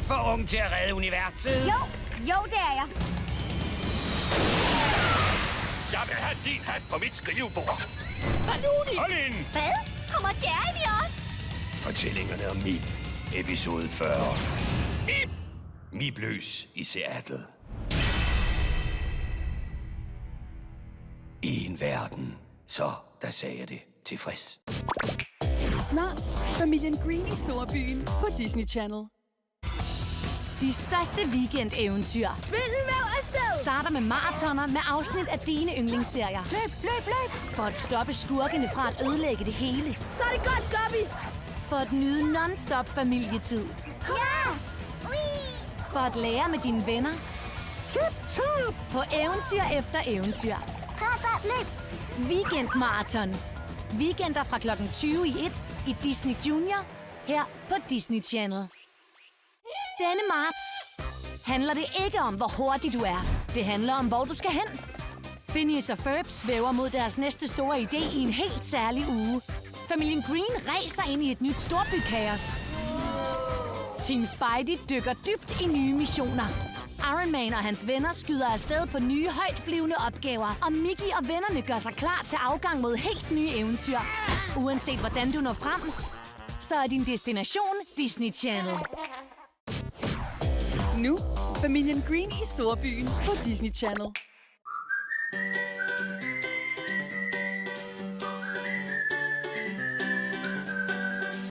lidt for ung til at redde universet. Jo, det er jeg. Jeg vil have din hat på mit skrivebord. Panuni! Hold ind! Hvad? Kommer Jeremy også? Fortællingerne om Mip. Episode 40. Mip! Mip løs i Seattle. I en verden, så der sagde jeg det tilfreds. Snart familien Green i storbyen på Disney Channel. De største weekendeventyr Spindelvæv afsted! starter med maratoner med afsnit af dine yndlingsserier. Løb! For at stoppe skurkene fra at ødelægge det hele. Så er det godt, Gubby! For at nyde non-stop familietid. Ja! For at lære med dine venner. Tip! På eventyr efter eventyr. Løb! Weekend Marathon. Weekender fra klokken 20 i 1 i Disney Junior. Her på Disney Channel. Denne marts handler det ikke om, hvor hurtig du er. Det handler om, hvor du skal hen. Phineas og Ferb svæver mod deres næste store idé i en helt særlig uge. Familien Green racer ind i et nyt storbykaos. Team Spidey dykker dybt i nye missioner. Iron Man og hans venner skyder afsted på nye højtflyvende opgaver. Og Mickey og vennerne gør sig klar til afgang mod helt nye eventyr. Uanset hvordan du når frem, så er din destination Disney Channel. Nu familien Green i storbyen på Disney Channel.